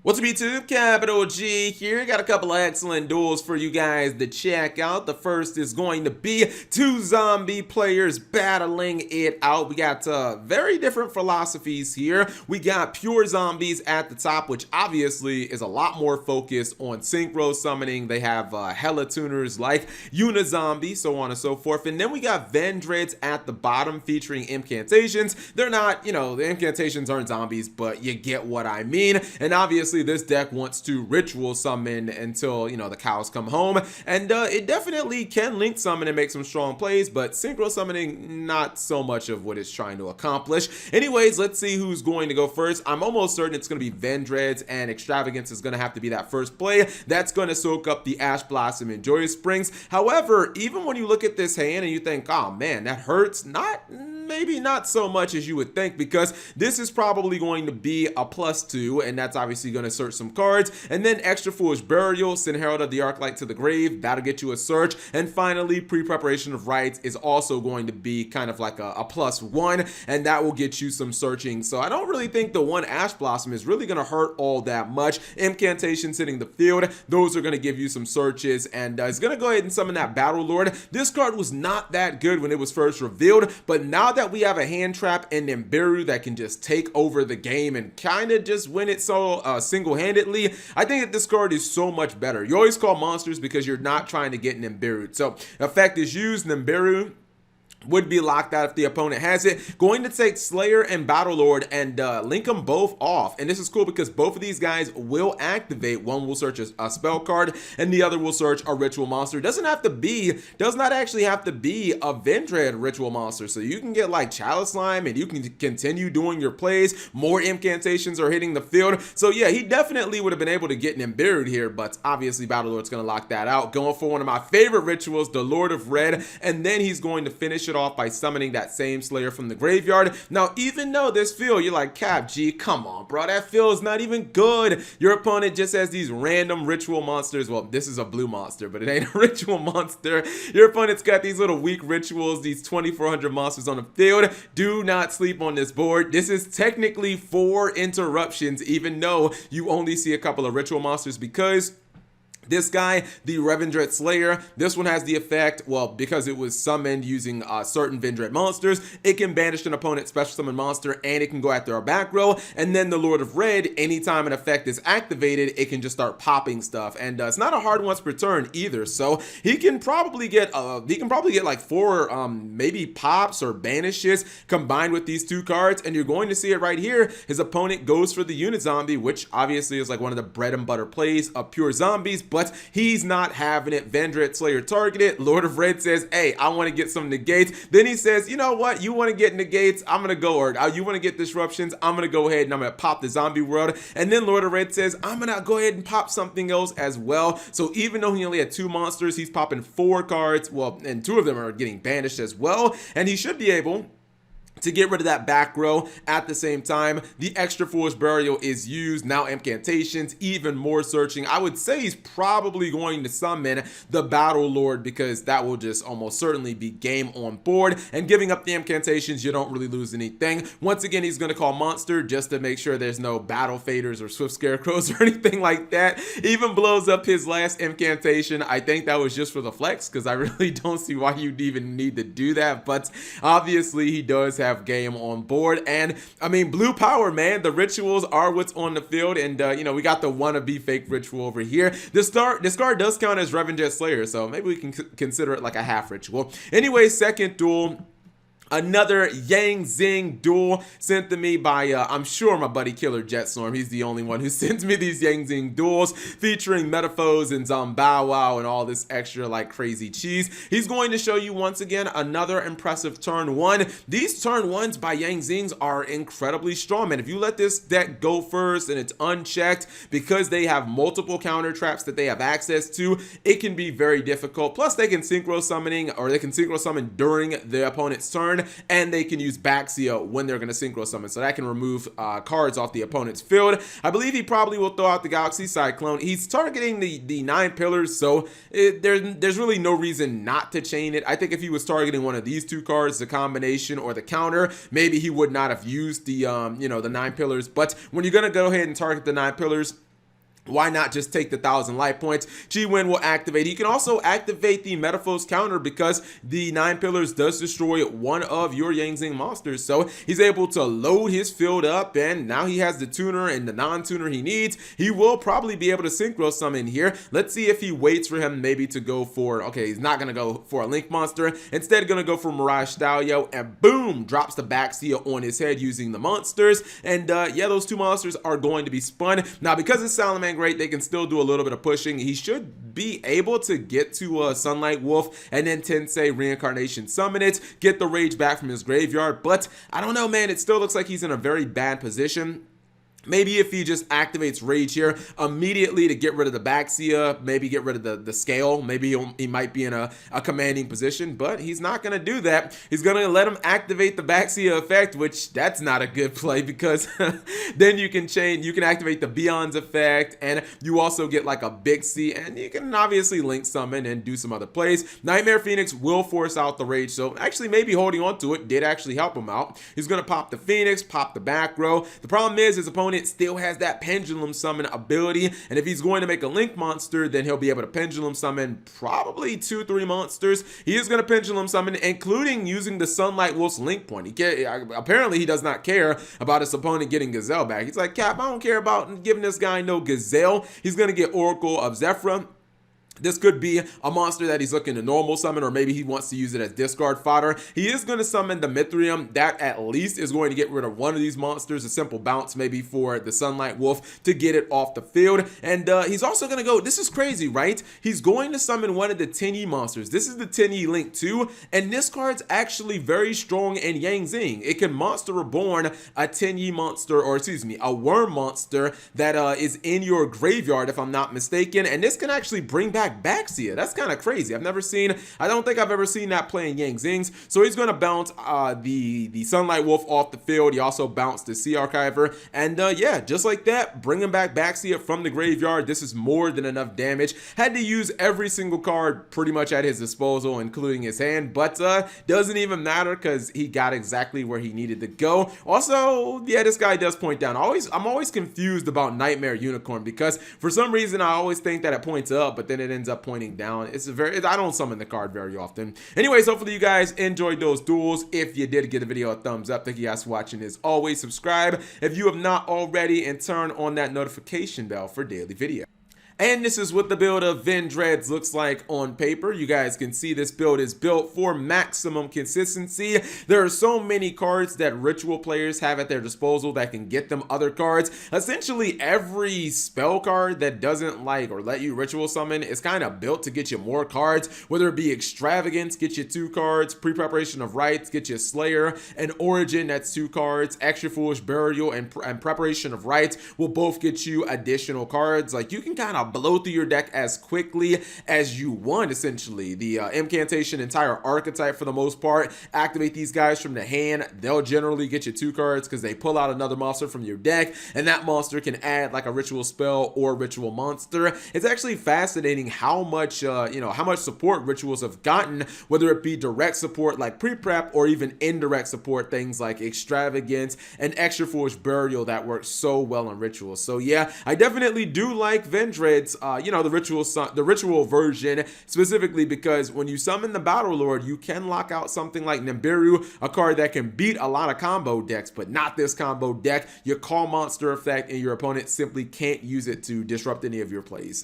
What's up YouTube, Capital G here. Got a couple of excellent duels for you guys to check out. The first is going to be two zombie players battling it out. We got very different philosophies here. We got pure zombies at the top, which obviously is a lot more focused on synchro summoning. They have hella tuners like Unizombie, so on and so forth. And then we got Vendreads at the bottom featuring incantations. They're not, the incantations aren't zombies, but you get what I mean. And obviously this deck wants to ritual summon until the cows come home, and it definitely can link summon and make some strong plays, but synchro summoning not so much of what it's trying to accomplish. Anyways, let's see who's going to go first. I'm almost certain it's going to be Vendreads, and Extravagance is going to have to be that first play. That's going to soak up the Ash Blossom and Joyous Springs. However, even when you look at this hand and you think, oh man, that hurts, maybe not so much as you would think, because this is probably going to be a +2, and that's obviously going to search some cards. And then Extra Foolish Burial, send Herald of the Arclight to the grave, that'll get you a search. And finally, Pre-Preparation of Rites is also going to be kind of like a +1, and that will get you some searching. So I don't really think the one Ash Blossom is really going to hurt all that much. Incantations hitting the field, those are going to give you some searches, and it's going to go ahead and summon that Battle Lord. This card was not that good when it was first revealed, but now that we have a hand trap and Nibiru that can just take over the game and kind of just win it so single-handedly, I think that this card is so much better. You always call monsters because you're not trying to get Nibiru. So effect is used, Nibiru would be locked out if the opponent has it. Going to take Slayer and Battle Lord and link them both off. And this is cool because both of these guys will activate. One will search a spell card and the other will search a ritual monster. Does not actually have to be a Vendread ritual monster. So you can get like Chalice Slime and you can continue doing your plays. More incantations are hitting the field. So yeah, he definitely would have been able to get Nibiru'd here, but obviously Battle Lord's going to lock that out. Going for one of my favorite rituals, the Lord of Red, and then he's going to finish it off by summoning that same Slayer from the graveyard. Now, even though this field, you're like, Cap G, come on, bro, that field is not even good. Your opponent just has these random ritual monsters. Well, this is a blue monster, but it ain't a ritual monster. Your opponent's got these little weak rituals, these 2400 monsters on the field. Do not sleep on this board. This is technically 4 interruptions, even though you only see a couple of ritual monsters, because this guy, the Revendread Slayer, this one has the effect, well, because it was summoned using certain Vendread monsters, it can banish an opponent's special summon monster and it can go after our back row. And then the Lord of Red, anytime an effect is activated, it can just start popping stuff. And it's not a hard once per turn either. So he can probably get like 4 maybe pops or banishes combined with these 2 cards. And you're going to see it right here. His opponent goes for the Unizombie, which obviously is like one of the bread and butter plays of pure zombies, but he's not having it. Vendread Slayer targeted. Lord of Red says, hey, I want to get some negates. Then he says, you know what? You want to get negates? I'm going to go, or you want to get disruptions? I'm going to go ahead and I'm going to pop the zombie world. And then Lord of Red says, I'm going to go ahead and pop something else as well. So even though he only had 2 monsters, he's popping 4 cards. Well, and 2 of them are getting banished as well. And he should be able to get rid of that back row. At the same time, the Extra Foolish Burial is used. Now incantations, even more searching. I would say he's probably going to summon the Battle Lord, because that will just almost certainly be game on board. And giving up the incantations, you don't really lose anything. Once again, he's going to call Monster just to make sure there's no Battle Faders or Swift Scarecrows or anything like that. Even blows up his last incantation. I think that was just for the flex, because I really don't see why you'd even need to do that. But obviously, he does have game on board. And I mean, blue power, man, the rituals are what's on the field. And we got the wannabe fake ritual over here. This card does count as Revendread Slayer, so maybe we can consider it like a half ritual. Anyway, second duel, another Yang Zing duel sent to me by, I'm sure, my buddy Killer Jetstorm. He's the only one who sends me these Yang Zing duels featuring Metaphos and Zombow and all this extra like crazy cheese. He's going to show you once again another impressive turn 1. These turn 1s by Yang Zings are incredibly strong, man. If you let this deck go first and it's unchecked, because they have multiple counter traps that they have access to, it can be very difficult. Plus they can synchro summoning, or they can synchro summon during the opponent's turn, and they can use Baxia when they're going to synchro summon, so that can remove cards off the opponent's field. I believe he probably will throw out the Galaxy Cyclone. He's targeting the 9 pillars, so there's really no reason not to chain it. I think if he was targeting one of these 2 cards, the combination or the counter, maybe he would not have used the the 9 pillars. But when you're going to go ahead and target the 9 pillars, why not just take the 1,000 life points? Chi-Wen will activate. He can also activate the Metaphos counter because the 9 pillars does destroy one of your Yang Zing monsters. So he's able to load his field up, and now he has the tuner and the non-tuner he needs. He will probably be able to synchro summon here. Let's see if he waits for him maybe to go for, okay, he's not going to go for a Link monster. Instead, going to go for Mirage Stalio, and boom, drops the Baxia on his head using the monsters. And yeah, those 2 monsters are going to be spun. Now, because it's Salamangreat, they can still do a little bit of pushing. He should be able to get to Sunlight Wolf and then Tensei Reincarnation summon it, get the rage back from his graveyard. But I don't know, man, it still looks like he's in a very bad position. Maybe if he just activates Rage here immediately to get rid of the Baxia, maybe get rid of the scale, maybe he might be in a commanding position, but he's not going to do that. He's going to let him activate the Baxia effect, which that's not a good play because then you can activate the Beyond's effect, and you also get like a Big C, and you can obviously link summon and do some other plays. Nightmare Phoenix will force out the Rage, so actually maybe holding on to it did actually help him out. He's going to pop the Phoenix, pop the back row. The problem is his opponent still has that pendulum summon ability, and if he's going to make a Link monster, then he'll be able to pendulum summon probably 2-3 monsters. He is going to pendulum summon, including using the Sunlight Wolf's Link point. Apparently he does not care about his opponent getting Gazelle back. He's like, Cap, I don't care about giving this guy no Gazelle. He's going to get Oracle of Zephyra. This could be a monster that he's looking to normal summon, or maybe he wants to use it as discard fodder. He is going to summon the Mithrium. That at least is going to get rid of one of these monsters. A simple bounce maybe for the Sunlight Wolf to get it off the field. And he's also going to go, this is crazy, right? He's going to summon one of the Tenyi monsters. This is the Tenyi Link 2, and this card's actually very strong in Yang Zing. It can Monster Reborn a Tenyi monster, or excuse me, a worm monster that is in your graveyard, if I'm not mistaken. And this can actually bring back Baxia. That's kind of crazy. I don't think I've ever seen that play in Yang Zings. So he's going to bounce the Sunlight Wolf off the field. He also bounced the Sea Archiver. And yeah, just like that, bringing back Baxia from the graveyard. This is more than enough damage. Had to use every single card pretty much at his disposal, including his hand. But doesn't even matter because he got exactly where he needed to go. Also, yeah, this guy does point down. I'm always confused about Nightmare Unicorn because for some reason I always think that it points up, but then it ends up pointing down. I don't summon the card very often. Anyways, hopefully you guys enjoyed those duels. If you did, give the video a thumbs up. Thank you guys for watching. As always, subscribe if you have not already, and turn on that notification bell for daily videos. And this is what the build of Vendreads looks like on paper. You guys can see this build is built for maximum consistency. There are so many cards that Ritual players have at their disposal that can get them other cards. Essentially, every spell card that doesn't like or let you Ritual summon is kind of built to get you more cards, whether it be Extravagance, get you 2 cards, Pre-Preparation of Rites, get you Slayer, and Origin, that's 2 cards, Extra Foolish Burial, and Preparation of Rites will both get you additional cards. Like, you can kind of blow through your deck as quickly as you want, essentially. The Incantation entire archetype, for the most part, activate these guys from the hand. They'll generally get you 2 cards because they pull out another monster from your deck, and that monster can add like a Ritual spell or Ritual monster. It's actually fascinating how much how much support Rituals have gotten, whether it be direct support like pre-prep or even indirect support, things like Extravagance and Extra Foolish Burial that work so well in Rituals. So yeah, I definitely do like Vendreads, the ritual version, specifically because when you summon the Battle Lord, you can lock out something like Nibiru, a card that can beat a lot of combo decks, but not this combo deck. Your call monster effect, and your opponent simply can't use it to disrupt any of your plays.